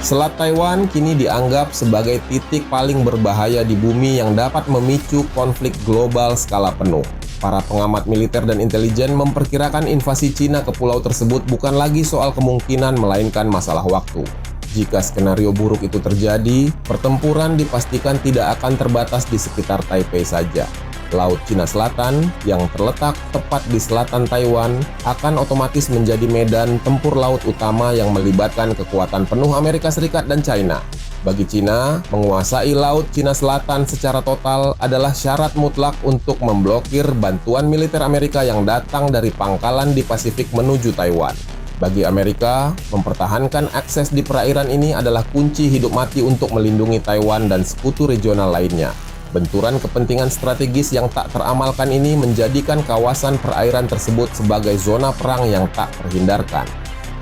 Selat Taiwan kini dianggap sebagai titik paling berbahaya di bumi yang dapat memicu konflik global skala penuh. Para pengamat militer dan intelijen memperkirakan invasi Cina ke pulau tersebut bukan lagi soal kemungkinan melainkan masalah waktu. Jika skenario buruk itu terjadi, pertempuran dipastikan tidak akan terbatas di sekitar Taipei saja. Laut Cina Selatan yang terletak tepat di selatan Taiwan akan otomatis menjadi medan tempur laut utama yang melibatkan kekuatan penuh Amerika Serikat dan China. Bagi China, menguasai Laut Cina Selatan secara total adalah syarat mutlak untuk memblokir bantuan militer Amerika yang datang dari pangkalan di Pasifik menuju Taiwan. Bagi Amerika, mempertahankan akses di perairan ini adalah kunci hidup mati untuk melindungi Taiwan dan sekutu regional lainnya. Benturan kepentingan strategis yang tak teramalkan ini menjadikan kawasan perairan tersebut sebagai zona perang yang tak terhindarkan.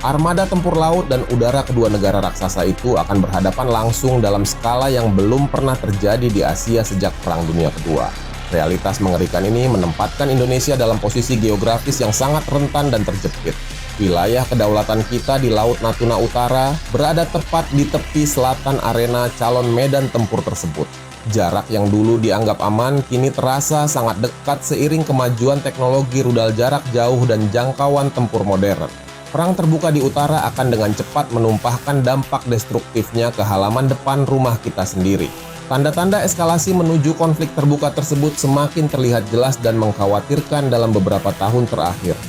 Armada tempur laut dan udara kedua negara raksasa itu akan berhadapan langsung dalam skala yang belum pernah terjadi di Asia sejak Perang Dunia Kedua. Realitas mengerikan ini menempatkan Indonesia dalam posisi geografis yang sangat rentan dan terjepit. Wilayah kedaulatan kita di Laut Natuna Utara berada tepat di tepi selatan arena calon medan tempur tersebut. Jarak yang dulu dianggap aman kini terasa sangat dekat seiring kemajuan teknologi rudal jarak jauh dan jangkauan tempur modern. Perang terbuka di utara akan dengan cepat menumpahkan dampak destruktifnya ke halaman depan rumah kita sendiri. Tanda-tanda eskalasi menuju konflik terbuka tersebut semakin terlihat jelas dan mengkhawatirkan dalam beberapa tahun terakhir.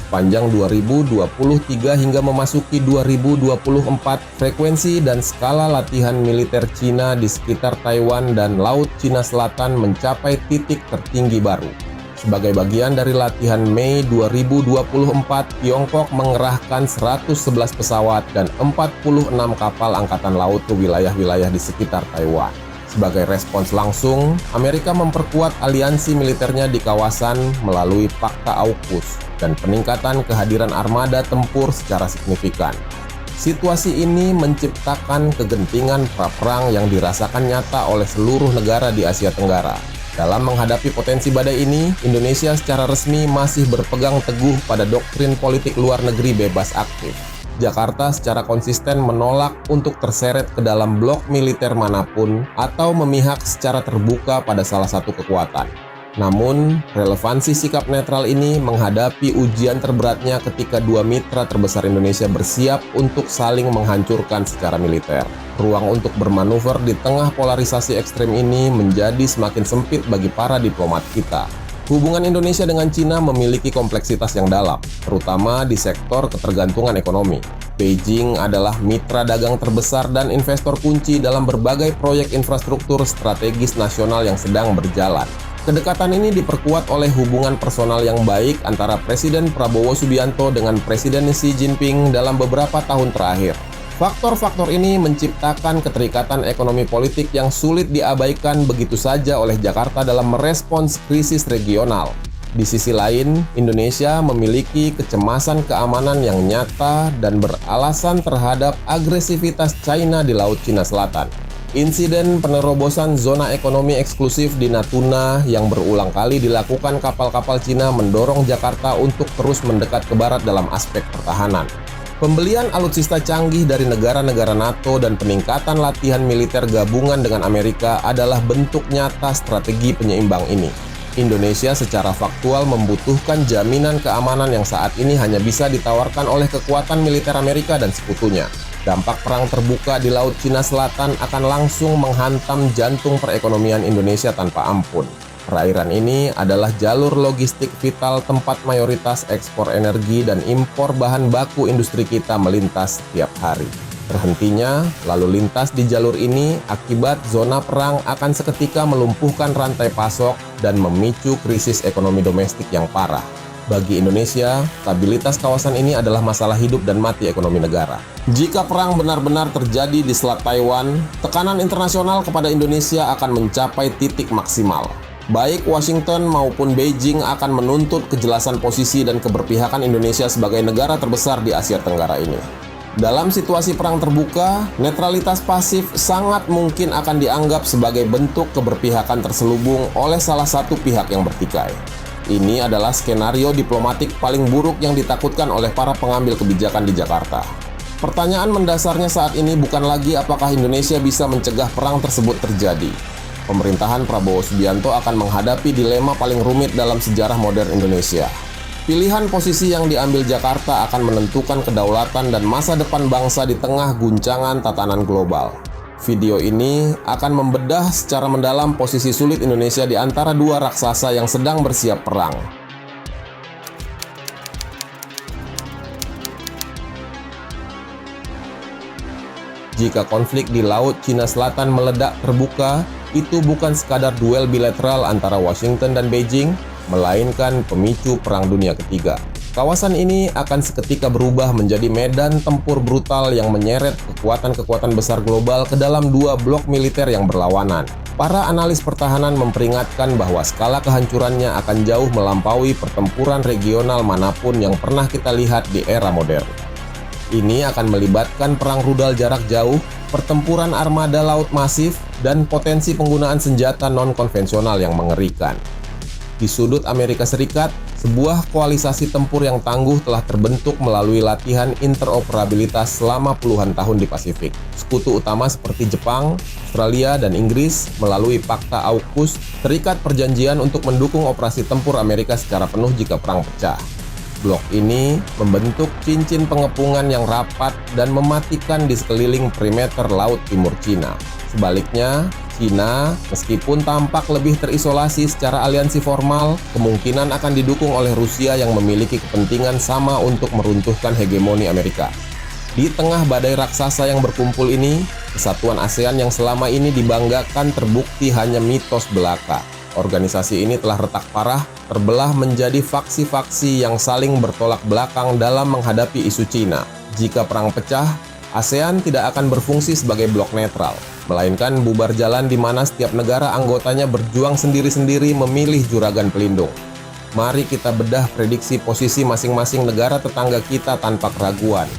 Panjang 2023 hingga memasuki 2024, frekuensi dan skala latihan militer Cina di sekitar Taiwan dan Laut Cina Selatan mencapai titik tertinggi baru. Sebagai bagian dari latihan Mei 2024, Tiongkok mengerahkan 111 pesawat dan 46 kapal angkatan laut ke wilayah-wilayah di sekitar Taiwan. Sebagai respons langsung, Amerika memperkuat aliansi militernya di kawasan melalui Fakta AUKUS dan peningkatan kehadiran armada tempur secara signifikan. Situasi ini menciptakan kegentingan pra-perang yang dirasakan nyata oleh seluruh negara di Asia Tenggara. Dalam menghadapi potensi badai ini, Indonesia secara resmi masih berpegang teguh pada doktrin politik luar negeri bebas aktif. Jakarta secara konsisten menolak untuk terseret ke dalam blok militer manapun atau memihak secara terbuka pada salah satu kekuatan. Namun, relevansi sikap netral ini menghadapi ujian terberatnya ketika dua mitra terbesar Indonesia bersiap untuk saling menghancurkan secara militer. Ruang untuk bermanuver di tengah polarisasi ekstrem ini menjadi semakin sempit bagi para diplomat kita. Hubungan Indonesia dengan Cina memiliki kompleksitas yang dalam, terutama di sektor ketergantungan ekonomi. Beijing adalah mitra dagang terbesar dan investor kunci dalam berbagai proyek infrastruktur strategis nasional yang sedang berjalan. Kedekatan ini diperkuat oleh hubungan personal yang baik antara Presiden Prabowo Subianto dengan Presiden Xi Jinping dalam beberapa tahun terakhir. Faktor-faktor ini menciptakan keterikatan ekonomi politik yang sulit diabaikan begitu saja oleh Jakarta dalam merespons krisis regional. Di sisi lain, Indonesia memiliki kecemasan keamanan yang nyata dan beralasan terhadap agresivitas China di Laut Cina Selatan. Insiden penerobosan zona ekonomi eksklusif di Natuna yang berulang kali dilakukan kapal-kapal Cina mendorong Jakarta untuk terus mendekat ke barat dalam aspek pertahanan. Pembelian alutsista canggih dari negara-negara NATO dan peningkatan latihan militer gabungan dengan Amerika adalah bentuk nyata strategi penyeimbang ini. Indonesia secara faktual membutuhkan jaminan keamanan yang saat ini hanya bisa ditawarkan oleh kekuatan militer Amerika dan sekutunya. Dampak perang terbuka di Laut Cina Selatan akan langsung menghantam jantung perekonomian Indonesia tanpa ampun. Perairan ini adalah jalur logistik vital tempat mayoritas ekspor energi dan impor bahan baku industri kita melintas setiap hari. Terhentinya lalu lintas di jalur ini akibat zona perang akan seketika melumpuhkan rantai pasok dan memicu krisis ekonomi domestik yang parah. Bagi Indonesia, stabilitas kawasan ini adalah masalah hidup dan mati ekonomi negara. Jika perang benar-benar terjadi di Selat Taiwan, tekanan internasional kepada Indonesia akan mencapai titik maksimal. Baik Washington maupun Beijing akan menuntut kejelasan posisi dan keberpihakan Indonesia sebagai negara terbesar di Asia Tenggara ini. Dalam situasi perang terbuka, netralitas pasif sangat mungkin akan dianggap sebagai bentuk keberpihakan terselubung oleh salah satu pihak yang bertikai. Ini adalah skenario diplomatik paling buruk yang ditakutkan oleh para pengambil kebijakan di Jakarta. Pertanyaan mendasarnya saat ini bukan lagi apakah Indonesia bisa mencegah perang tersebut terjadi. Pemerintahan Prabowo Subianto akan menghadapi dilema paling rumit dalam sejarah modern Indonesia. Pilihan posisi yang diambil Jakarta akan menentukan kedaulatan dan masa depan bangsa di tengah guncangan tatanan global. Video ini akan membedah secara mendalam posisi sulit Indonesia di antara dua raksasa yang sedang bersiap perang. Jika konflik di Laut Cina Selatan meledak terbuka, itu bukan sekadar duel bilateral antara Washington dan Beijing, melainkan pemicu Perang Dunia Ketiga. Kawasan ini akan seketika berubah menjadi medan tempur brutal yang menyeret kekuatan-kekuatan besar global ke dalam dua blok militer yang berlawanan. Para analis pertahanan memperingatkan bahwa skala kehancurannya akan jauh melampaui pertempuran regional manapun yang pernah kita lihat di era modern. Ini akan melibatkan perang rudal jarak jauh, pertempuran armada laut masif, dan potensi penggunaan senjata non-konvensional yang mengerikan. Di sudut Amerika Serikat, sebuah koalisasi tempur yang tangguh telah terbentuk melalui latihan interoperabilitas selama puluhan tahun di Pasifik. Sekutu utama seperti Jepang, Australia, dan Inggris melalui Pakta AUKUS terikat perjanjian untuk mendukung operasi tempur Amerika secara penuh jika perang pecah. Blok ini membentuk cincin pengepungan yang rapat dan mematikan di sekeliling perimeter Laut Timur Cina. Sebaliknya, Cina, meskipun tampak lebih terisolasi secara aliansi formal, kemungkinan akan didukung oleh Rusia yang memiliki kepentingan sama untuk meruntuhkan hegemoni Amerika. Di tengah badai raksasa yang berkumpul ini, kesatuan ASEAN yang selama ini dibanggakan terbukti hanya mitos belaka. Organisasi ini telah retak parah, terbelah menjadi faksi-faksi yang saling bertolak belakang dalam menghadapi isu Cina. Jika perang pecah, ASEAN tidak akan berfungsi sebagai blok netral, melainkan bubar jalan di mana setiap negara anggotanya berjuang sendiri-sendiri memilih juragan pelindung. Mari kita bedah prediksi posisi masing-masing negara tetangga kita tanpa keraguan.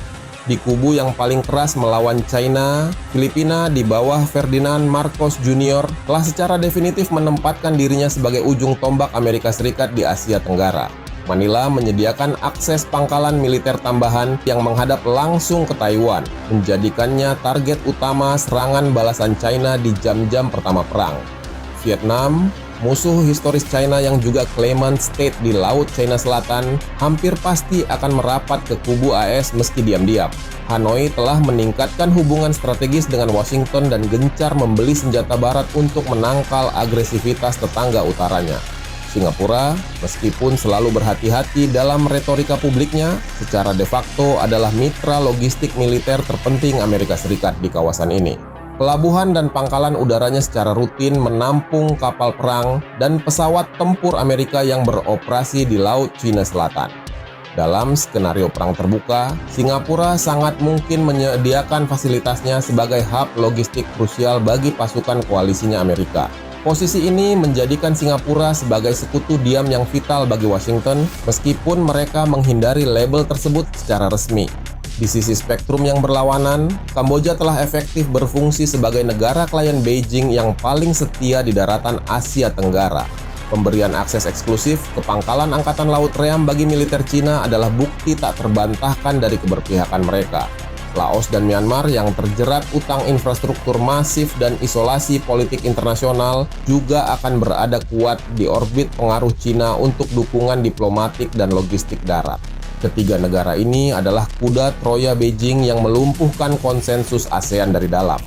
Di kubu yang paling keras melawan China, Filipina di bawah Ferdinand Marcos Jr. telah secara definitif menempatkan dirinya sebagai ujung tombak Amerika Serikat di Asia Tenggara. Manila menyediakan akses pangkalan militer tambahan yang menghadap langsung ke Taiwan, menjadikannya target utama serangan balasan China di jam-jam pertama perang. Vietnam, musuh historis China yang juga claimant state di Laut China Selatan, hampir pasti akan merapat ke kubu AS meski diam-diam. Hanoi telah meningkatkan hubungan strategis dengan Washington dan gencar membeli senjata barat untuk menangkal agresivitas tetangga utaranya. Singapura, meskipun selalu berhati-hati dalam retorika publiknya, secara de facto adalah mitra logistik militer terpenting Amerika Serikat di kawasan ini. Pelabuhan dan pangkalan udaranya secara rutin menampung kapal perang dan pesawat tempur Amerika yang beroperasi di Laut Cina Selatan. Dalam skenario perang terbuka, Singapura sangat mungkin menyediakan fasilitasnya sebagai hub logistik krusial bagi pasukan koalisinya Amerika. Posisi ini menjadikan Singapura sebagai sekutu diam yang vital bagi Washington, meskipun mereka menghindari label tersebut secara resmi. Di sisi spektrum yang berlawanan, Kamboja telah efektif berfungsi sebagai negara klien Beijing yang paling setia di daratan Asia Tenggara. Pemberian akses eksklusif ke pangkalan Angkatan Laut Ream bagi militer Cina adalah bukti tak terbantahkan dari keberpihakan mereka. Laos dan Myanmar yang terjerat utang infrastruktur masif dan isolasi politik internasional juga akan berada kuat di orbit pengaruh Cina untuk dukungan diplomatik dan logistik darat. Ketiga negara ini adalah kuda Troya Beijing yang melumpuhkan konsensus ASEAN dari dalam.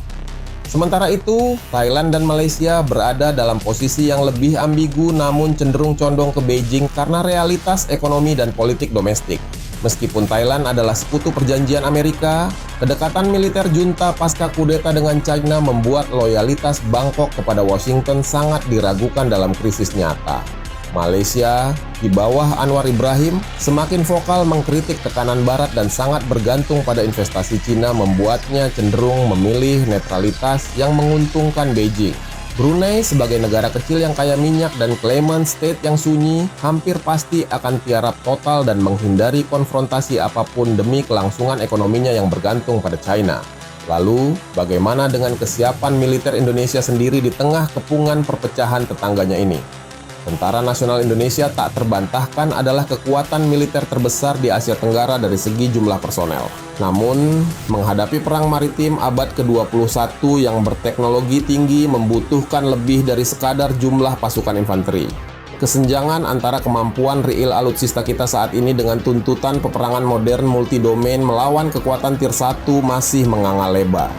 Sementara itu, Thailand dan Malaysia berada dalam posisi yang lebih ambigu namun cenderung condong ke Beijing karena realitas ekonomi dan politik domestik. Meskipun Thailand adalah sekutu perjanjian Amerika, kedekatan militer junta pasca kudeta dengan China membuat loyalitas Bangkok kepada Washington sangat diragukan dalam krisis nyata. Malaysia, di bawah Anwar Ibrahim, semakin vokal mengkritik tekanan Barat dan sangat bergantung pada investasi Cina membuatnya cenderung memilih netralitas yang menguntungkan Beijing. Brunei sebagai negara kecil yang kaya minyak dan claimant state yang sunyi, hampir pasti akan tiarap total dan menghindari konfrontasi apapun demi kelangsungan ekonominya yang bergantung pada China. Lalu, bagaimana dengan kesiapan militer Indonesia sendiri di tengah kepungan perpecahan tetangganya ini? Tentara Nasional Indonesia tak terbantahkan adalah kekuatan militer terbesar di Asia Tenggara dari segi jumlah personel. Namun, menghadapi perang maritim abad ke-21 yang berteknologi tinggi membutuhkan lebih dari sekadar jumlah pasukan infanteri. Kesenjangan antara kemampuan real alutsista kita saat ini dengan tuntutan peperangan modern multidomain melawan kekuatan tier 1 masih menganga lebar.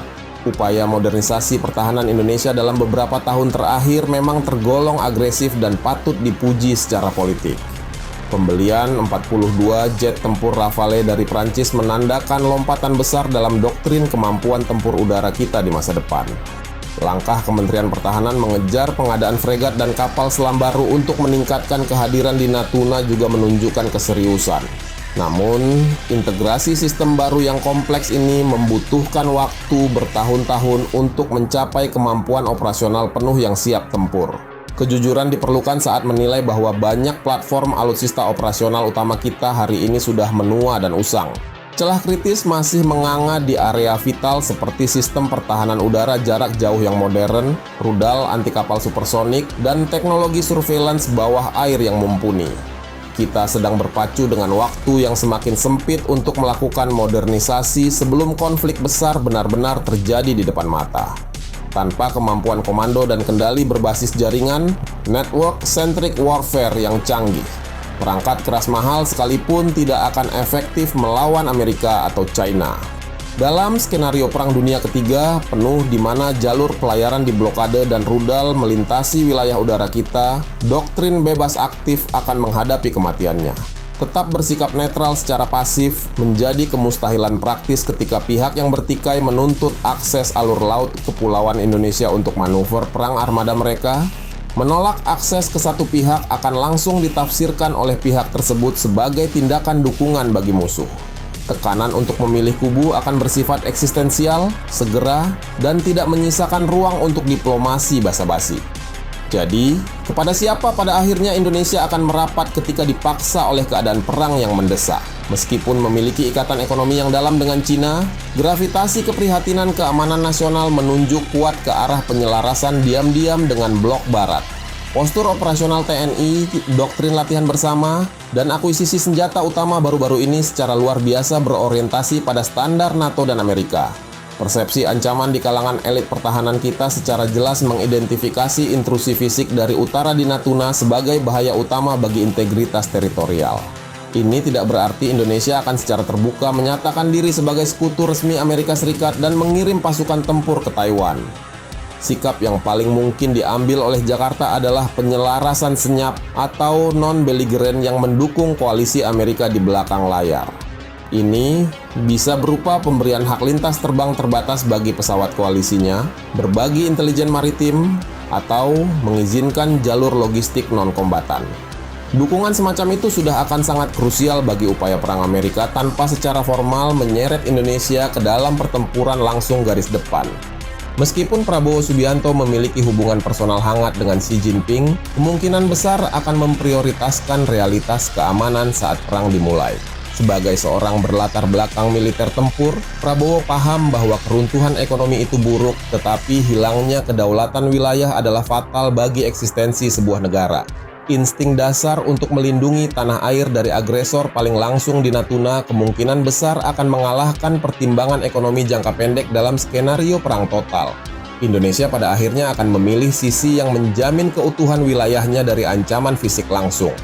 Upaya modernisasi pertahanan Indonesia dalam beberapa tahun terakhir memang tergolong agresif dan patut dipuji secara politik. Pembelian 42 jet tempur Rafale dari Prancis menandakan lompatan besar dalam doktrin kemampuan tempur udara kita di masa depan. Langkah Kementerian Pertahanan mengejar pengadaan fregat dan kapal selam baru untuk meningkatkan kehadiran di Natuna juga menunjukkan keseriusan. Namun, integrasi sistem baru yang kompleks ini membutuhkan waktu bertahun-tahun untuk mencapai kemampuan operasional penuh yang siap tempur. Kejujuran diperlukan saat menilai bahwa banyak platform alutsista operasional utama kita hari ini sudah menua dan usang. Celah kritis masih menganga di area vital seperti sistem pertahanan udara jarak jauh yang modern, rudal anti kapal supersonik, dan teknologi surveillance bawah air yang mumpuni. Kita sedang berpacu dengan waktu yang semakin sempit untuk melakukan modernisasi sebelum konflik besar benar-benar terjadi di depan mata. Tanpa kemampuan komando dan kendali berbasis jaringan, network-centric warfare yang canggih, perangkat keras mahal sekalipun tidak akan efektif melawan Amerika atau China. Dalam skenario Perang Dunia Ketiga, penuh di mana jalur pelayaran diblokade dan rudal melintasi wilayah udara kita, doktrin bebas aktif akan menghadapi kematiannya. Tetap bersikap netral secara pasif menjadi kemustahilan praktis ketika pihak yang bertikai menuntut akses alur laut kepulauan Indonesia untuk manuver perang armada mereka. Menolak akses ke satu pihak akan langsung ditafsirkan oleh pihak tersebut sebagai tindakan dukungan bagi musuh. Tekanan untuk memilih kubu akan bersifat eksistensial, segera, dan tidak menyisakan ruang untuk diplomasi basa-basi. Jadi, kepada siapa pada akhirnya Indonesia akan merapat ketika dipaksa oleh keadaan perang yang mendesak? Meskipun memiliki ikatan ekonomi yang dalam dengan Cina, gravitasi keprihatinan keamanan nasional menunjuk kuat ke arah penyelarasan diam-diam dengan blok barat. Postur operasional TNI, doktrin latihan bersama, dan akuisisi senjata utama baru-baru ini secara luar biasa berorientasi pada standar NATO dan Amerika. Persepsi ancaman di kalangan elit pertahanan kita secara jelas mengidentifikasi intrusi fisik dari utara di Natuna sebagai bahaya utama bagi integritas teritorial. Ini tidak berarti Indonesia akan secara terbuka menyatakan diri sebagai sekutu resmi Amerika Serikat dan mengirim pasukan tempur ke Taiwan. Sikap yang paling mungkin diambil oleh Jakarta adalah penyelarasan senyap atau non-belligerent yang mendukung koalisi Amerika di belakang layar. Ini bisa berupa pemberian hak lintas terbang terbatas bagi pesawat koalisinya, berbagi intelijen maritim, atau mengizinkan jalur logistik non-kombatan. Dukungan semacam itu sudah akan sangat krusial bagi upaya perang Amerika tanpa secara formal menyeret Indonesia ke dalam pertempuran langsung garis depan. Meskipun Prabowo Subianto memiliki hubungan personal hangat dengan Xi Jinping, kemungkinan besar akan memprioritaskan realitas keamanan saat perang dimulai. Sebagai seorang berlatar belakang militer tempur, Prabowo paham bahwa keruntuhan ekonomi itu buruk, tetapi hilangnya kedaulatan wilayah adalah fatal bagi eksistensi sebuah negara. Insting dasar untuk melindungi tanah air dari agresor paling langsung di Natuna kemungkinan besar akan mengalahkan pertimbangan ekonomi jangka pendek dalam skenario perang total. Indonesia pada akhirnya akan memilih sisi yang menjamin keutuhan wilayahnya dari ancaman fisik langsung.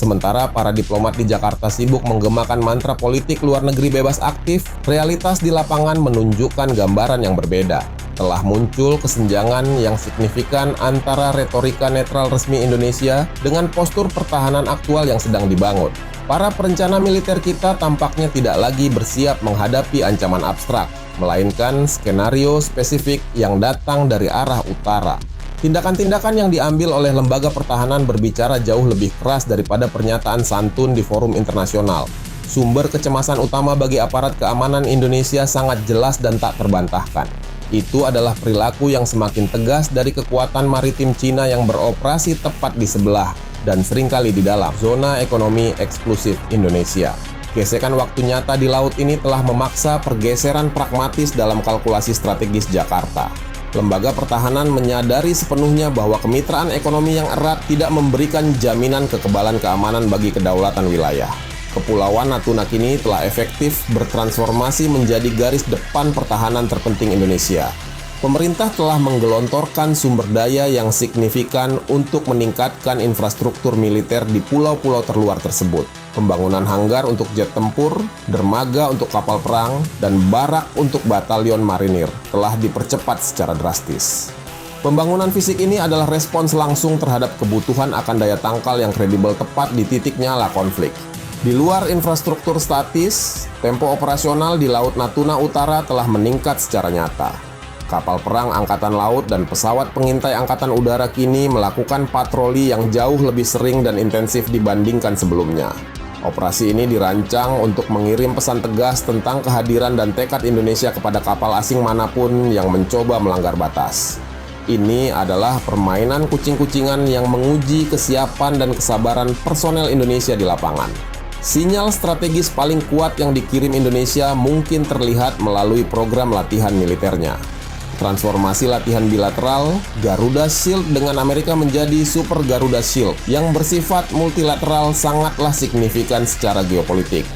Sementara para diplomat di Jakarta sibuk menggemakan mantra politik luar negeri bebas aktif, realitas di lapangan menunjukkan gambaran yang berbeda. Telah muncul kesenjangan yang signifikan antara retorika netral resmi Indonesia dengan postur pertahanan aktual yang sedang dibangun. Para perencana militer kita tampaknya tidak lagi bersiap menghadapi ancaman abstrak, melainkan skenario spesifik yang datang dari arah utara. Tindakan-tindakan yang diambil oleh lembaga pertahanan berbicara jauh lebih keras daripada pernyataan santun di forum internasional. Sumber kecemasan utama bagi aparat keamanan Indonesia sangat jelas dan tak terbantahkan. Itu adalah perilaku yang semakin tegas dari kekuatan maritim Cina yang beroperasi tepat di sebelah dan seringkali di dalam zona ekonomi eksklusif Indonesia. Gesekan waktu nyata di laut ini telah memaksa pergeseran pragmatis dalam kalkulasi strategis Jakarta. Lembaga pertahanan menyadari sepenuhnya bahwa kemitraan ekonomi yang erat tidak memberikan jaminan kekebalan keamanan bagi kedaulatan wilayah. Kepulauan Natuna kini telah efektif bertransformasi menjadi garis depan pertahanan terpenting Indonesia. Pemerintah telah menggelontorkan sumber daya yang signifikan untuk meningkatkan infrastruktur militer di pulau-pulau terluar tersebut. Pembangunan hanggar untuk jet tempur, dermaga untuk kapal perang, dan barak untuk batalion marinir telah dipercepat secara drastis. Pembangunan fisik ini adalah respons langsung terhadap kebutuhan akan daya tangkal yang kredibel tepat di titik nyala konflik. Di luar infrastruktur statis, tempo operasional di Laut Natuna Utara telah meningkat secara nyata. Kapal perang Angkatan Laut dan pesawat pengintai Angkatan Udara kini melakukan patroli yang jauh lebih sering dan intensif dibandingkan sebelumnya. Operasi ini dirancang untuk mengirim pesan tegas tentang kehadiran dan tekad Indonesia kepada kapal asing manapun yang mencoba melanggar batas. Ini adalah permainan kucing-kucingan yang menguji kesiapan dan kesabaran personel Indonesia di lapangan. Sinyal strategis paling kuat yang dikirim Indonesia mungkin terlihat melalui program latihan militernya. Transformasi latihan bilateral, Garuda Shield dengan Amerika menjadi Super Garuda Shield yang bersifat multilateral sangatlah signifikan secara geopolitik.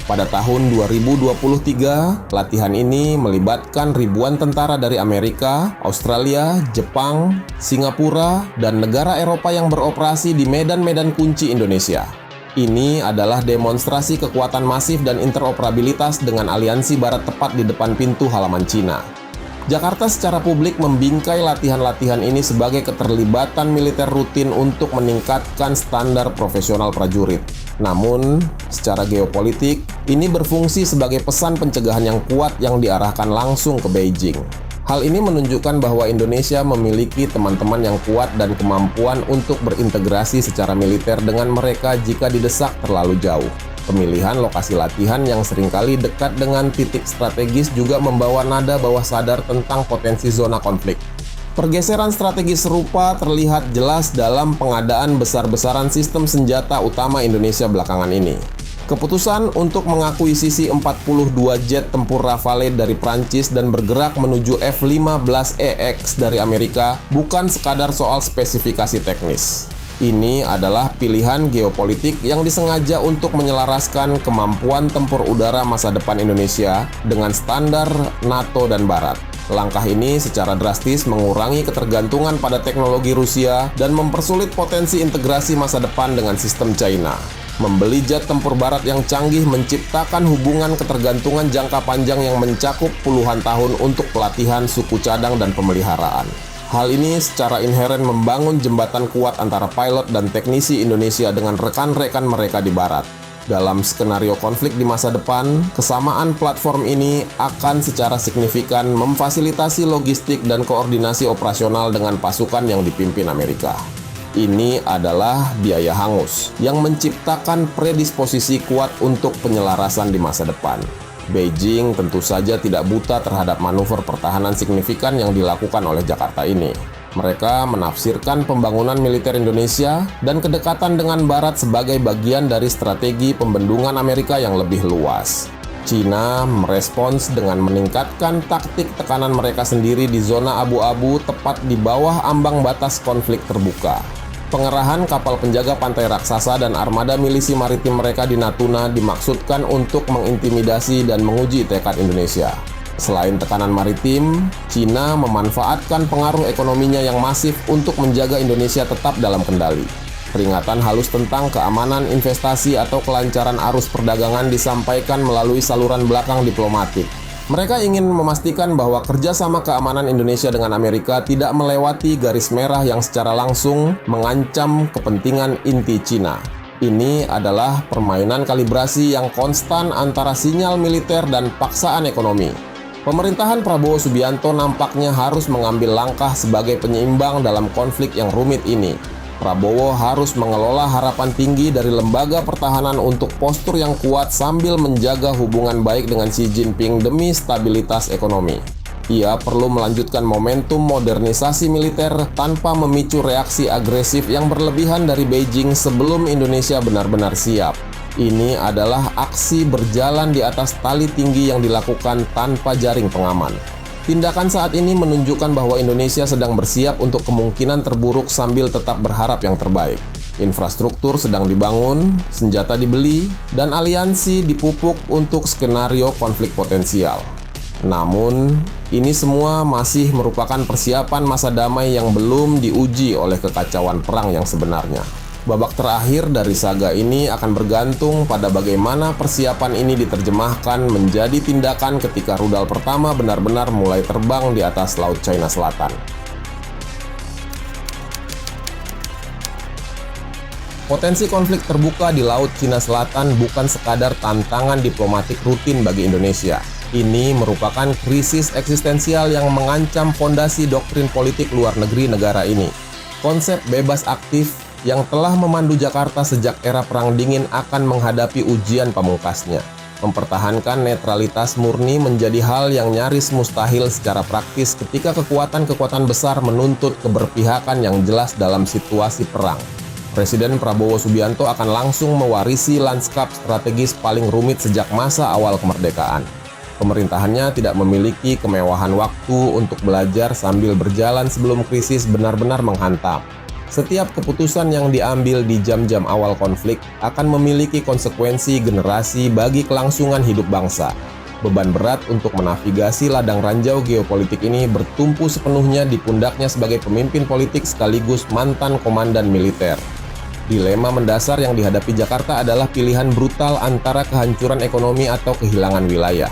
Pada tahun 2023, latihan ini melibatkan ribuan tentara dari Amerika, Australia, Jepang, Singapura, dan negara Eropa yang beroperasi di medan-medan kunci Indonesia. Ini adalah demonstrasi kekuatan masif dan interoperabilitas dengan aliansi barat tepat di depan pintu halaman Cina. Jakarta secara publik membingkai latihan-latihan ini sebagai keterlibatan militer rutin untuk meningkatkan standar profesional prajurit. Namun, secara geopolitik, ini berfungsi sebagai pesan pencegahan yang kuat yang diarahkan langsung ke Beijing. Hal ini menunjukkan bahwa Indonesia memiliki teman-teman yang kuat dan kemampuan untuk berintegrasi secara militer dengan mereka jika didesak terlalu jauh. Pemilihan lokasi latihan yang seringkali dekat dengan titik strategis juga membawa nada bawah sadar tentang potensi zona konflik. Pergeseran strategis serupa terlihat jelas dalam pengadaan besar-besaran sistem senjata utama Indonesia belakangan ini. Keputusan untuk mengakuisisi 42 jet tempur Rafale dari Prancis dan bergerak menuju F-15EX dari Amerika bukan sekadar soal spesifikasi teknis. Ini adalah pilihan geopolitik yang disengaja untuk menyelaraskan kemampuan tempur udara masa depan Indonesia dengan standar NATO dan Barat. Langkah ini secara drastis mengurangi ketergantungan pada teknologi Rusia dan mempersulit potensi integrasi masa depan dengan sistem China. Membeli jet tempur Barat yang canggih menciptakan hubungan ketergantungan jangka panjang yang mencakup puluhan tahun untuk pelatihan, suku cadang, dan pemeliharaan. Hal ini secara inheren membangun jembatan kuat antara pilot dan teknisi Indonesia dengan rekan-rekan mereka di Barat. Dalam skenario konflik di masa depan, kesamaan platform ini akan secara signifikan memfasilitasi logistik dan koordinasi operasional dengan pasukan yang dipimpin Amerika. Ini adalah biaya hangus yang menciptakan predisposisi kuat untuk penyelarasan di masa depan. Beijing tentu saja tidak buta terhadap manuver pertahanan signifikan yang dilakukan oleh Jakarta ini. Mereka menafsirkan pembangunan militer Indonesia dan kedekatan dengan Barat sebagai bagian dari strategi pembendungan Amerika yang lebih luas. Cina merespons dengan meningkatkan taktik tekanan mereka sendiri di zona abu-abu tepat di bawah ambang batas konflik terbuka. Pengerahan kapal penjaga pantai raksasa dan armada milisi maritim mereka di Natuna dimaksudkan untuk mengintimidasi dan menguji tekad Indonesia. Selain tekanan maritim, Cina memanfaatkan pengaruh ekonominya yang masif untuk menjaga Indonesia tetap dalam kendali. Peringatan halus tentang keamanan investasi atau kelancaran arus perdagangan disampaikan melalui saluran belakang diplomatik. Mereka ingin memastikan bahwa kerjasama keamanan Indonesia dengan Amerika tidak melewati garis merah yang secara langsung mengancam kepentingan inti Cina. Ini adalah permainan kalibrasi yang konstan antara sinyal militer dan paksaan ekonomi. Pemerintahan Prabowo Subianto nampaknya harus mengambil langkah sebagai penyeimbang dalam konflik yang rumit ini. Prabowo harus mengelola harapan tinggi dari lembaga pertahanan untuk postur yang kuat sambil menjaga hubungan baik dengan Xi Jinping demi stabilitas ekonomi. Ia perlu melanjutkan momentum modernisasi militer tanpa memicu reaksi agresif yang berlebihan dari Beijing sebelum Indonesia benar-benar siap. Ini adalah aksi berjalan di atas tali tinggi yang dilakukan tanpa jaring pengaman. Tindakan saat ini menunjukkan bahwa Indonesia sedang bersiap untuk kemungkinan terburuk sambil tetap berharap yang terbaik. Infrastruktur sedang dibangun, senjata dibeli, dan aliansi dipupuk untuk skenario konflik potensial. Namun, ini semua masih merupakan persiapan masa damai yang belum diuji oleh kekacauan perang yang sebenarnya. Babak terakhir dari saga ini akan bergantung pada bagaimana persiapan ini diterjemahkan menjadi tindakan ketika rudal pertama benar-benar mulai terbang di atas Laut China Selatan. Potensi konflik terbuka di Laut Cina Selatan bukan sekadar tantangan diplomatik rutin bagi Indonesia. Ini merupakan krisis eksistensial yang mengancam fondasi doktrin politik luar negeri negara ini. Konsep bebas aktif yang telah memandu Jakarta sejak era Perang Dingin akan menghadapi ujian pamungkasnya. Mempertahankan netralitas murni menjadi hal yang nyaris mustahil secara praktis ketika kekuatan-kekuatan besar menuntut keberpihakan yang jelas dalam situasi perang. Presiden Prabowo Subianto akan langsung mewarisi lanskap strategis paling rumit sejak masa awal kemerdekaan. Pemerintahannya tidak memiliki kemewahan waktu untuk belajar sambil berjalan sebelum krisis benar-benar menghantam. Setiap keputusan yang diambil di jam-jam awal konflik akan memiliki konsekuensi generasi bagi kelangsungan hidup bangsa. Beban berat untuk menavigasi ladang ranjau geopolitik ini bertumpu sepenuhnya di pundaknya sebagai pemimpin politik sekaligus mantan komandan militer. Dilema mendasar yang dihadapi Jakarta adalah pilihan brutal antara kehancuran ekonomi atau kehilangan wilayah.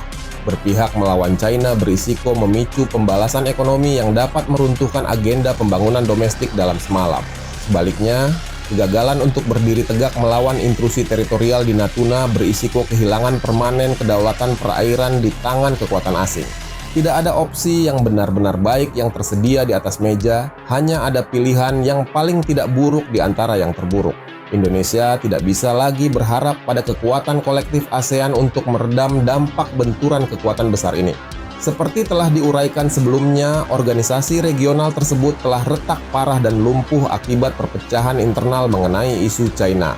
Berpihak melawan China berisiko memicu pembalasan ekonomi yang dapat meruntuhkan agenda pembangunan domestik dalam semalam. Sebaliknya, kegagalan untuk berdiri tegak melawan intrusi teritorial di Natuna berisiko kehilangan permanen kedaulatan perairan di tangan kekuatan asing. Tidak ada opsi yang benar-benar baik yang tersedia di atas meja, hanya ada pilihan yang paling tidak buruk di antara yang terburuk. Indonesia tidak bisa lagi berharap pada kekuatan kolektif ASEAN untuk meredam dampak benturan kekuatan besar ini. Seperti telah diuraikan sebelumnya, organisasi regional tersebut telah retak parah dan lumpuh akibat perpecahan internal mengenai isu China.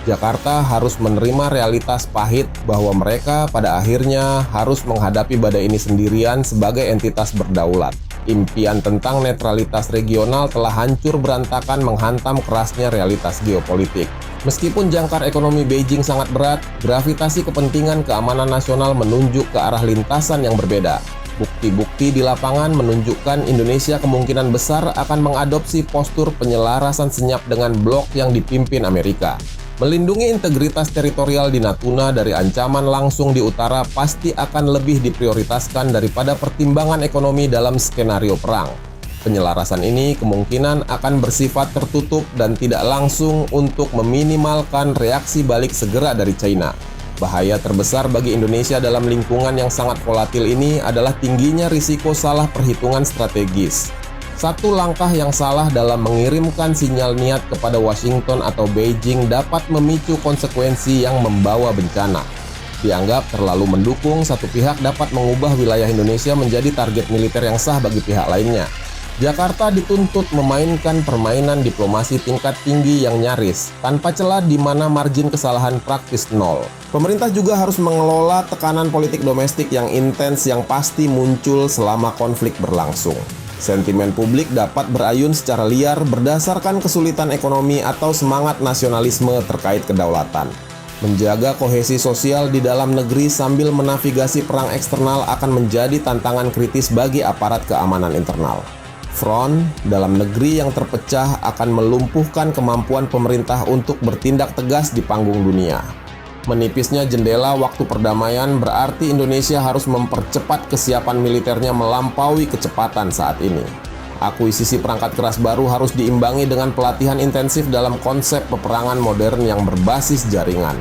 Jakarta harus menerima realitas pahit bahwa mereka pada akhirnya harus menghadapi badai ini sendirian sebagai entitas berdaulat. Impian tentang netralitas regional telah hancur berantakan menghantam kerasnya realitas geopolitik. Meskipun jangkar ekonomi Beijing sangat berat, gravitasi kepentingan keamanan nasional menunjuk ke arah lintasan yang berbeda. Bukti-bukti di lapangan menunjukkan Indonesia kemungkinan besar akan mengadopsi postur penyelarasan senyap dengan blok yang dipimpin Amerika. Melindungi integritas teritorial di Natuna dari ancaman langsung di utara pasti akan lebih diprioritaskan daripada pertimbangan ekonomi dalam skenario perang. Penyelarasan ini kemungkinan akan bersifat tertutup dan tidak langsung untuk meminimalkan reaksi balik segera dari China. Bahaya terbesar bagi Indonesia dalam lingkungan yang sangat volatil ini adalah tingginya risiko salah perhitungan strategis. Satu langkah yang salah dalam mengirimkan sinyal niat kepada Washington atau Beijing dapat memicu konsekuensi yang membawa bencana. Dianggap terlalu mendukung, satu pihak dapat mengubah wilayah Indonesia menjadi target militer yang sah bagi pihak lainnya. Jakarta dituntut memainkan permainan diplomasi tingkat tinggi yang nyaris, tanpa celah di mana margin kesalahan praktis nol. Pemerintah juga harus mengelola tekanan politik domestik yang intens yang pasti muncul selama konflik berlangsung. Sentimen publik dapat berayun secara liar berdasarkan kesulitan ekonomi atau semangat nasionalisme terkait kedaulatan. Menjaga kohesi sosial di dalam negeri sambil menavigasi perang eksternal akan menjadi tantangan kritis bagi aparat keamanan internal. Front dalam negeri yang terpecah akan melumpuhkan kemampuan pemerintah untuk bertindak tegas di panggung dunia. Menipisnya jendela waktu perdamaian berarti Indonesia harus mempercepat kesiapan militernya melampaui kecepatan saat ini. Akuisisi perangkat keras baru harus diimbangi dengan pelatihan intensif dalam konsep peperangan modern yang berbasis jaringan.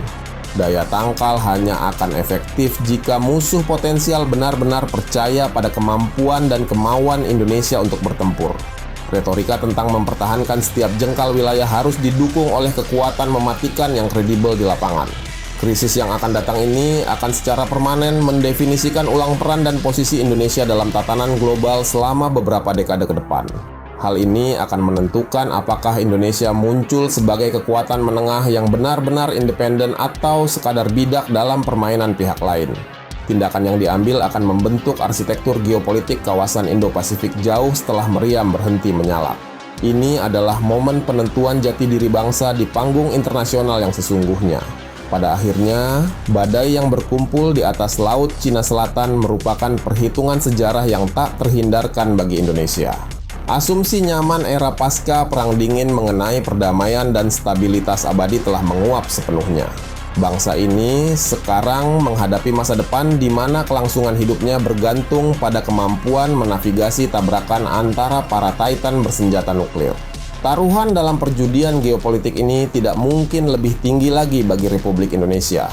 Daya tangkal hanya akan efektif jika musuh potensial benar-benar percaya pada kemampuan dan kemauan Indonesia untuk bertempur. Retorika tentang mempertahankan setiap jengkal wilayah harus didukung oleh kekuatan mematikan yang kredibel di lapangan. Krisis yang akan datang ini akan secara permanen mendefinisikan ulang peran dan posisi Indonesia dalam tatanan global selama beberapa dekade ke depan. Hal ini akan menentukan apakah Indonesia muncul sebagai kekuatan menengah yang benar-benar independen atau sekadar bidak dalam permainan pihak lain. Tindakan yang diambil akan membentuk arsitektur geopolitik kawasan Indo-Pasifik jauh setelah meriam berhenti menyala. Ini adalah momen penentuan jati diri bangsa di panggung internasional yang sesungguhnya. Pada akhirnya, badai yang berkumpul di atas Laut Cina Selatan merupakan perhitungan sejarah yang tak terhindarkan bagi Indonesia. Asumsi nyaman era pasca Perang Dingin mengenai perdamaian dan stabilitas abadi telah menguap sepenuhnya. Bangsa ini sekarang menghadapi masa depan di mana kelangsungan hidupnya bergantung pada kemampuan menavigasi tabrakan antara para titan bersenjata nuklir. Taruhan dalam perjudian geopolitik ini tidak mungkin lebih tinggi lagi bagi Republik Indonesia.